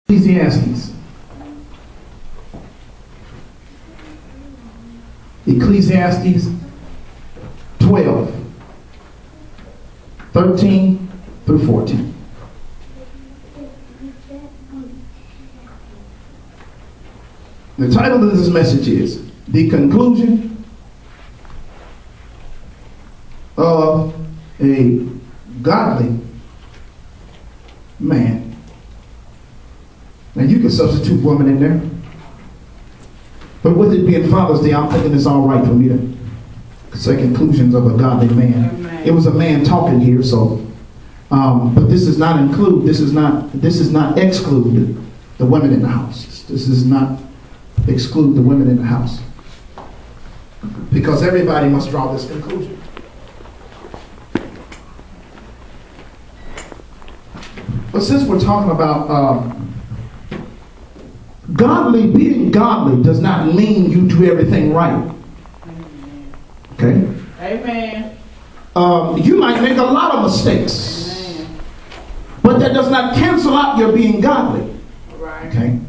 Ecclesiastes. Ecclesiastes 12, 13 through 14. The title of this message is The Conclusion of a Godly Man. Now you can substitute woman in there. But with it being Father's Day, I'm thinking it's all right for me to say conclusions of a godly man. Amen. It was a man talking here, so but this does not include, this is not exclude the women in the house. This is not exclude the women in the house. Because everybody must draw this conclusion. But since we're talking about being godly does not mean you do everything right. Okay? Amen. You might make a lot of mistakes. Amen. But that does not cancel out your being godly. Right. Okay?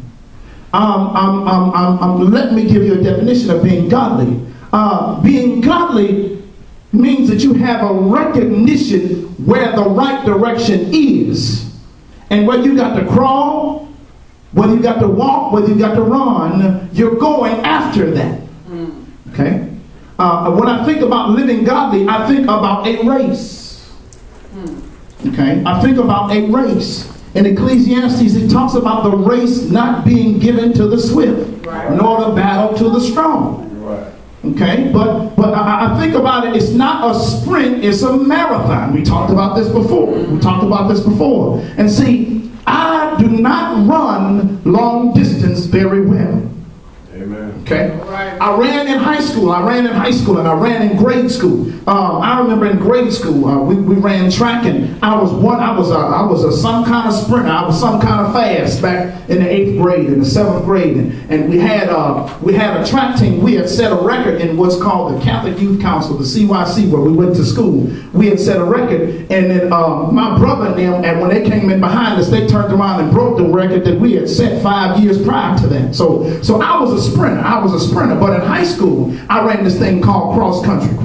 Let me give you a definition of being godly. Being godly means that you have a recognition where the right direction is. And whether you got to crawl, whether you got to walk, whether you got to run, you're going after that. Okay? When I think about living godly, I think about a race. Okay? I think about a race. In Ecclesiastes, it talks about the race not being given to the swift, right, nor the battle to the strong. Right. Okay? But I think about it, it's not a sprint, it's a marathon. We talked about this before. And see, I do not run long distance very well. Amen. Okay? Right. I ran in high school, and I ran in grade school. I remember in grade school, we ran track, and I was some kind of sprinter. I was some kind of fast back in the 8th grade, in the 7th grade, and we had a track team. We had set a record in what's called the Catholic Youth Council, the CYC, where we went to school. We had set a record, and then my brother and them, and when they came in behind us, they turned around and broke the record that we had set 5 years prior to that. So I was a sprinter, but in high school, I ran this thing called cross country.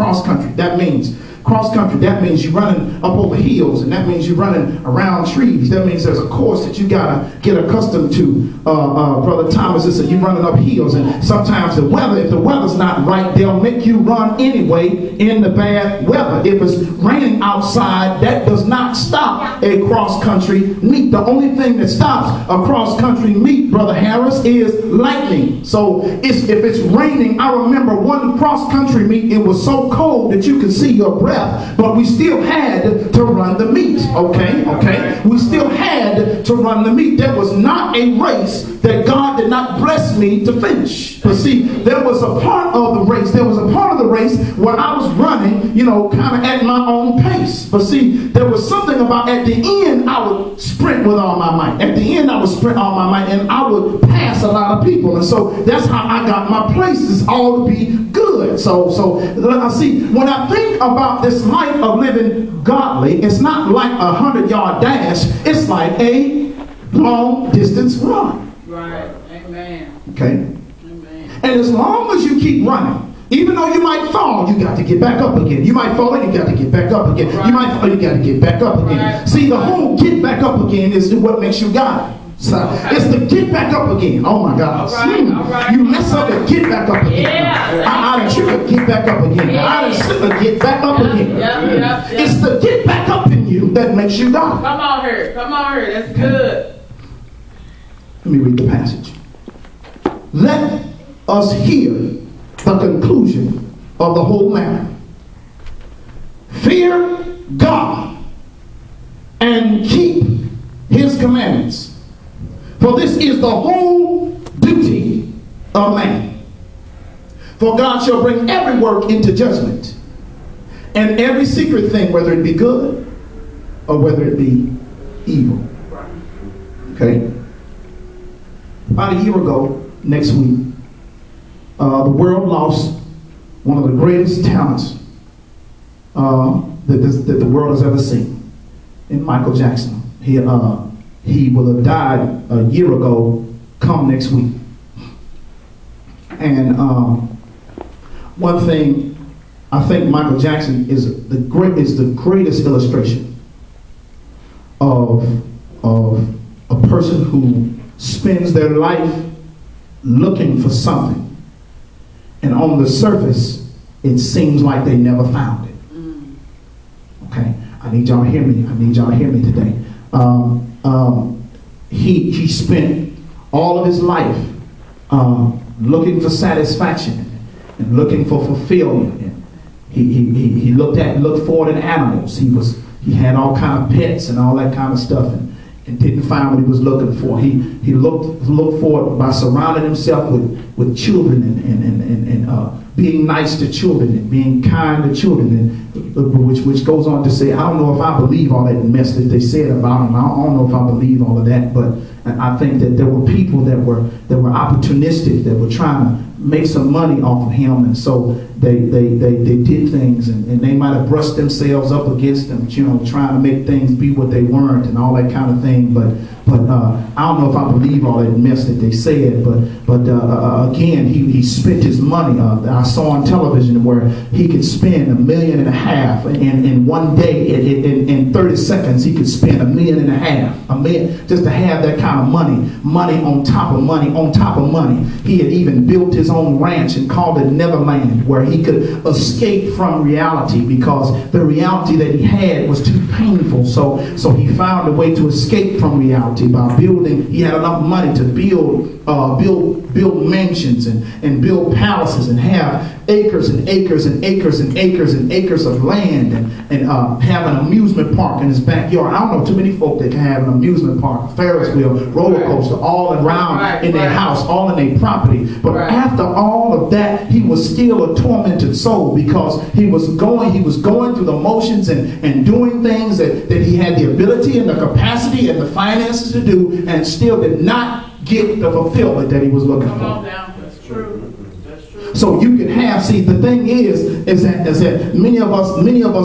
That means you're running up over hills, and that means you're running around trees. That means there's a course that you gotta get accustomed to. Brother Thomas said you're running up hills, and sometimes if the weather's not right, they'll make you run anyway in the bad weather. If it's raining outside, that does not stop a cross country meet. The only thing that stops a cross country meet, Brother Harris, is lightning. So if it's raining, I remember one cross country meet, it was so cold that you could see your breath. But we still had to run the meet, okay? We still had to run the meet. There was not a race that God did not bless me to finish. But see, there was a part of the race. Where I was running, kind of at my own pace. But see, there was something about at the end, I would sprint with all my might. At the end, I would sprint all my might, and I would pass a lot of people. And so that's how I got my places all to be good. So see, when I think about this life of living godly, it's not like a 100-yard dash. It's like a long distance run. Right. Amen. Okay. Amen. And as long as you keep running, even though you might fall, you got to get back up again. You might fall and you got to get back up again. Right. You might fall, you got to get back up again. Right. See, the whole get back up again is what makes you godly. So it's the get back up again. Oh my God. All right. You mess up and get back up again. Yeah. I done trip and get back up again. Yeah. I done slip and get back up again. Yep. It's the get back up in you that makes you godly. Come on here. That's good. Let me read the passage. Let us hear the conclusion of the whole matter. Fear God and keep his commandments. For this is the whole duty of man. For God shall bring every work into judgment, and every secret thing, whether it be good or whether it be evil. Okay? About a year ago, next week, the world lost one of the greatest talents that the world has ever seen, in Michael Jackson. He he will have died a year ago come next week. And one thing, I think Michael Jackson is the greatest illustration of a person who spends their life looking for something, and on the surface it seems like they never found it. Okay, I need y'all to hear me. I need y'all to hear me today. He spent all of his life looking for satisfaction and looking for fulfillment. And he looked for it in animals. He had all kind of pets and all that kind of stuff, and didn't find what he was looking for. He looked for it by surrounding himself with children and being nice to children and being kind to children, and which goes on to say, I don't know if I believe all that mess that they said about him. I don't know if I believe all of that, but I think that there were people that were opportunistic, that were trying to make some money off of him, and so they did things, and they might have brushed themselves up against them, trying to make things be what they weren't and all that kind of thing. But I don't know if I believe all that mess that they said. But again, he spent his money. I saw on television where he could spend $1.5 million in one day. In 30 seconds, he could spend $1.5 million, just to have that kind of money on top of money on top of money. He had even built his own ranch and called it Neverland, where he could escape from reality because the reality that he had was too painful. So he found a way to escape from reality by building. He had enough money to build mansions and build palaces and have acres and acres and acres and acres and acres of land, and have an amusement park in his backyard. I don't know too many folk that can have an amusement park, a Ferris wheel, roller coaster, all around in their house, all in their property. But after all of that, he was still a tormented soul because he was going through the motions and doing things that he had the ability and the capacity and the finances to do, and still did not get the fulfillment that he was looking for. Come on down. That's true. So you can have, see, the thing is that many of us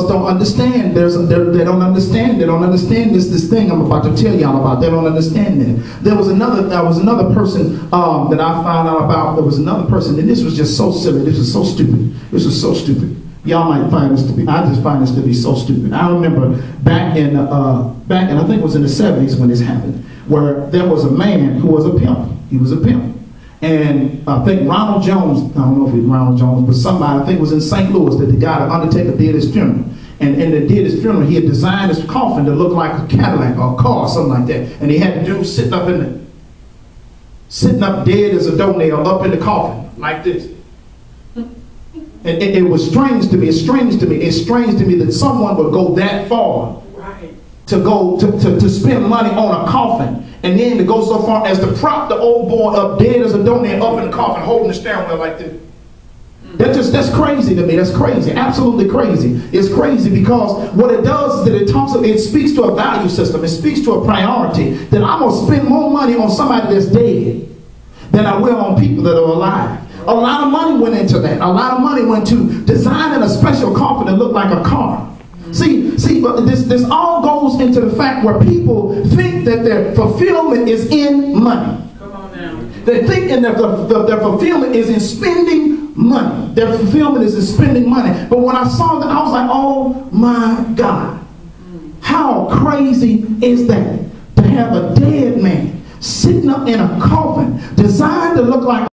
don't understand. They don't understand this thing I'm about to tell y'all about. They don't understand it. There was another person that I found out about. There was another person, and this was just so silly. This was so stupid. This was so stupid. Y'all might find this to be. I just find this to be so stupid. I remember back in I think it was in the 70s when this happened, where there was a man who was a pimp. He was a pimp. And I think Ronald Jones, I don't know if it was Ronald Jones, but somebody, I think it was in St. Louis, that the guy, the undertaker, did his funeral. And they did his funeral, he had designed his coffin to look like a Cadillac or a car or something like that. And he had the dude sitting up dead as a doornail up in the coffin, like this. And it was strange to me. It's strange to me that someone would go that far to spend money on a coffin, and then to go so far as to prop the old boy up dead as a doornail up in the coffin, holding the steering wheel like this. That's crazy to me. That's crazy. Absolutely crazy. It's crazy because what it does is that it speaks to a value system. It speaks to a priority that I'm going to spend more money on somebody that's dead than I will on people that are alive. A lot of money went into that. A lot of money went to designing a special coffin that looked like a car. See, but this all goes into the fact where people think that their fulfillment is in money. Come on now. They think their fulfillment is in spending money. Their fulfillment is in spending money. But when I saw that, I was like, oh my God. How crazy is that? To have a dead man sitting up in a coffin designed to look like